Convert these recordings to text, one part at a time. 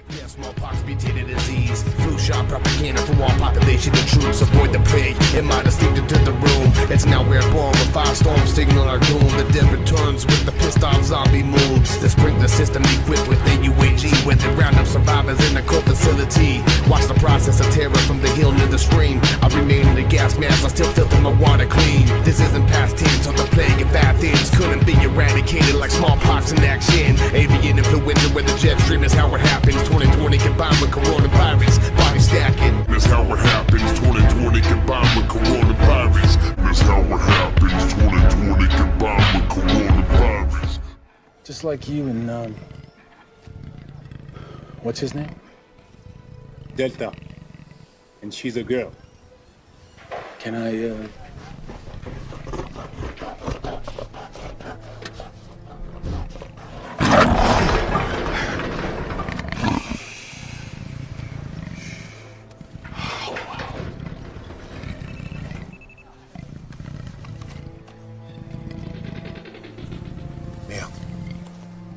Yeah, smallpox mutated disease. Flu shot propaganda from all population and troops. Avoid the plague. It might have steamed into the room. It's now airborne with firestorms signal our doom. The dead returns with the pissed off zombie moves. The sprinkler system equipped with AUAG, where they round up survivors in a cold facility. Watch the process of terror from the hill near the stream. I remain in the gas mask. I still filter my water clean. This isn't past tense, or the plague of bad things couldn't be eradicated like smallpox in action. Avian influenza, where the jet stream is how it happens. 2020 combined with coronavirus, body stacking. That's how it happens. 2020 combined with coronavirus. That's how it happens. 2020 combined with coronavirus. Just like you and what's his name? Delta. And she's a girl. Can I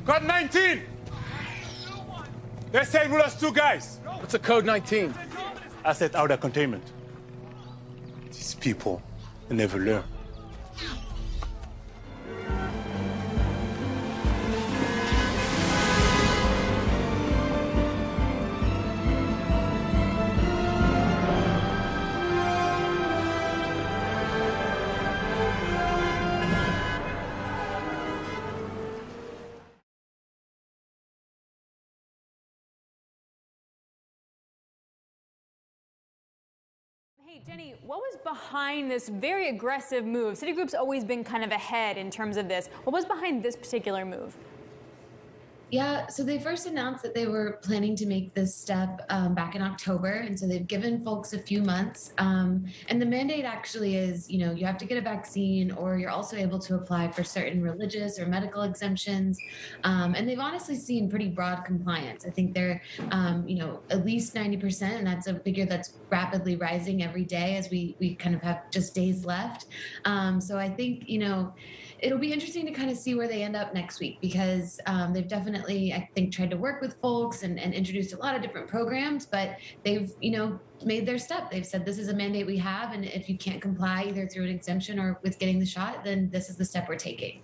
Code 19! They said we lost 2 guys. What's a code 19? Asset out of containment. These people, they never learn. Hey, Jenny, what was behind this very aggressive move? Citigroup's always been kind of ahead in terms of this. What was behind this particular move? Yeah, so they first announced that they were planning to make this step back in October. And so they've given folks a few months. And the mandate actually is, you have to get a vaccine, or you're also able to apply for certain religious or medical exemptions. And they've honestly seen pretty broad compliance. I think they're, at least 90%. And that's a figure that's rapidly rising every day as we kind of have just days left. So I think, it'll be interesting to kind of see where they end up next week, because they've definitely, I think, tried to work with folks and introduced a lot of different programs, but they've, made their step. They've said this is a mandate we have, and if you can't comply either through an exemption or with getting the shot, then this is the step we're taking.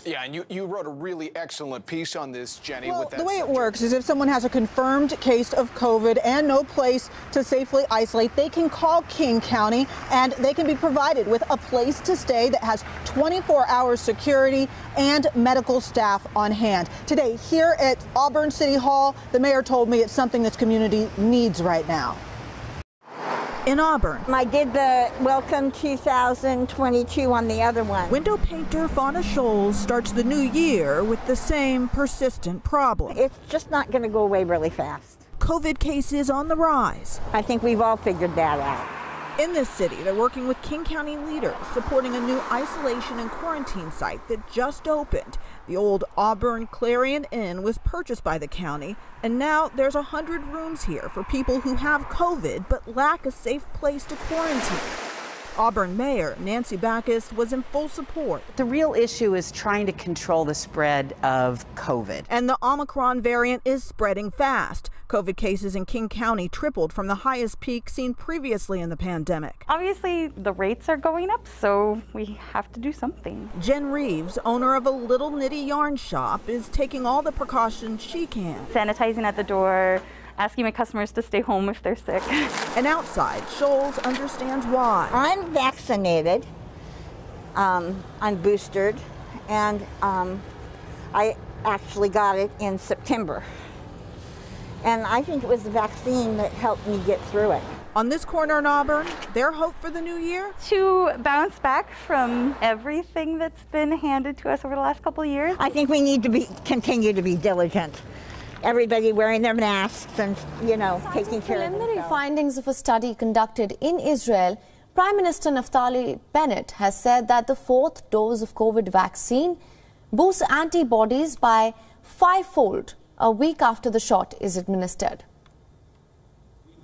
Yeah, and you wrote a really excellent piece on this, Jenny. Well, with that the way subject. it works is if someone has a confirmed case of COVID and no place to safely isolate, they can call King County and they can be provided with a place to stay that has 24-hour security and medical staff on hand. Today, here at Auburn City Hall, the mayor told me it's something this community needs right now. In Auburn, I did the Welcome 2022 on the other one. window painter Fauna Scholes starts the new year with the same persistent problem. It's just not going to go away really fast. COVID cases on the rise. I think we've all figured that out. In this city, they're working with King County leaders, supporting a new isolation and quarantine site that just opened. The old Auburn Clarion Inn was purchased by the county, and now there's 100 rooms here for people who have COVID but lack a safe place to quarantine. Auburn Mayor Nancy Backus was in full support. The real issue is trying to control the spread of COVID. And the Omicron variant is spreading fast. COVID cases in King County tripled from the highest peak seen previously in the pandemic. Obviously, the rates are going up, so we have to do something. Jen Reeves, owner of a little nitty yarn shop, is taking all the precautions she can. Sanitizing at the door, asking my customers to stay home if they're sick. And outside, Scholes understands why. I'm vaccinated, I'm boosted, and I actually got it in September. And I think it was the vaccine that helped me get through it. On this corner in Auburn, their hope for the new year? To bounce back from everything that's been handed to us over the last couple of years. I think we need to continue to be diligent. Everybody wearing their masks and, taking care of preliminary themselves. findings of a study conducted in Israel, Prime Minister Naftali Bennett has said that the 4th dose of COVID vaccine boosts antibodies by 5-fold a week after the shot is administered.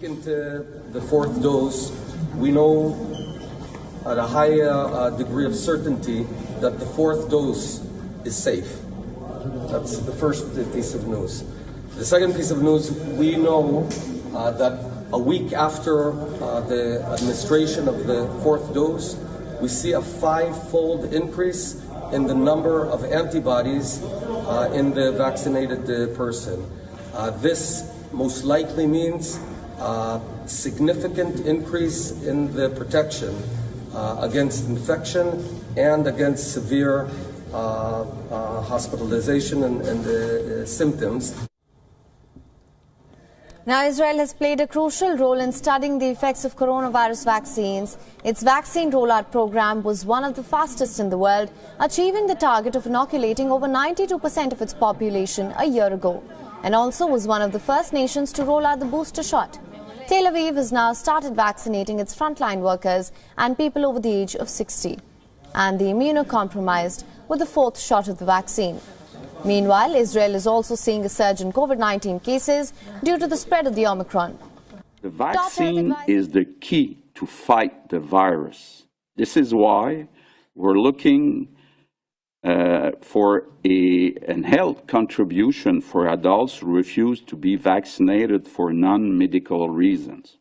Into the 4th dose, we know at a high degree of certainty that the 4th dose is safe. That's the first piece of news. The second piece of news, we know that a week after the administration of the 4th dose, we see a 5-fold increase in the number of antibodies in the vaccinated person. This most likely means significant increase in the protection against infection and against severe hospitalization and symptoms. Now, Israel has played a crucial role in studying the effects of coronavirus vaccines. Its vaccine rollout program was one of the fastest in the world, achieving the target of inoculating over 92% of its population a year ago, and also was one of the first nations to roll out the booster shot. Tel Aviv has now started vaccinating its frontline workers and people over the age of 60, and the immunocompromised with the 4th shot of the vaccine. Meanwhile, Israel is also seeing a surge in COVID-19 cases due to the spread of the Omicron. The vaccine is the key to fight the virus. This is why we're looking for an health contribution for adults who refuse to be vaccinated for non-medical reasons.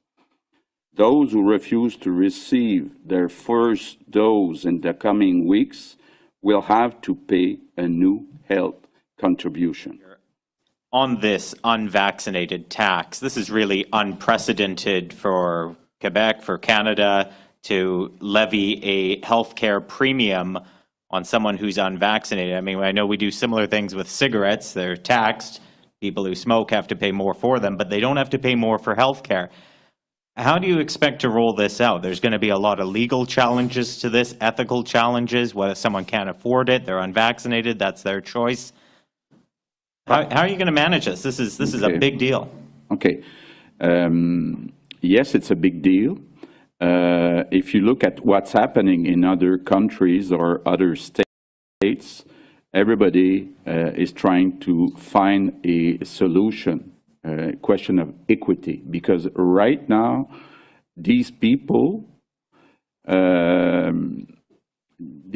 Those who refuse to receive their first dose in the coming weeks will have to pay a new health contribution. On this unvaccinated tax, this is really unprecedented for Quebec, for Canada, to levy a healthcare premium on someone who's unvaccinated. I mean, I know we do similar things with cigarettes. They're taxed. People who smoke have to pay more for them, but they don't have to pay more for healthcare. How do you expect to roll this out? There's going to be a lot of legal challenges to this, ethical challenges. What if someone can't afford it? They're unvaccinated. That's their choice. How are you going to manage this? This is a big deal. Okay. Yes, it's a big deal. If you look at what's happening in other countries or other states, everybody is trying to find a solution, a question of equity, because right now, these people, they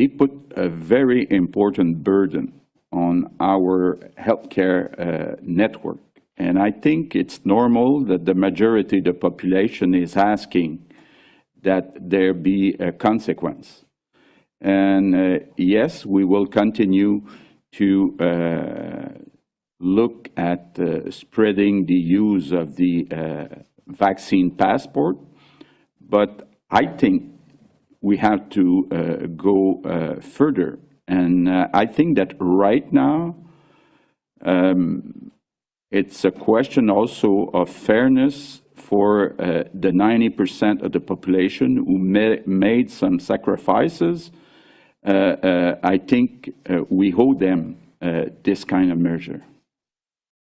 put a very important burden on our healthcare network. And I think it's normal that the majority of the population is asking that there be a consequence. And yes, we will continue to look at spreading the use of the vaccine passport, but I think we have to go further. And I think that right now, it's a question also of fairness for the 90% of the population who made some sacrifices. I think we owe them this kind of measure.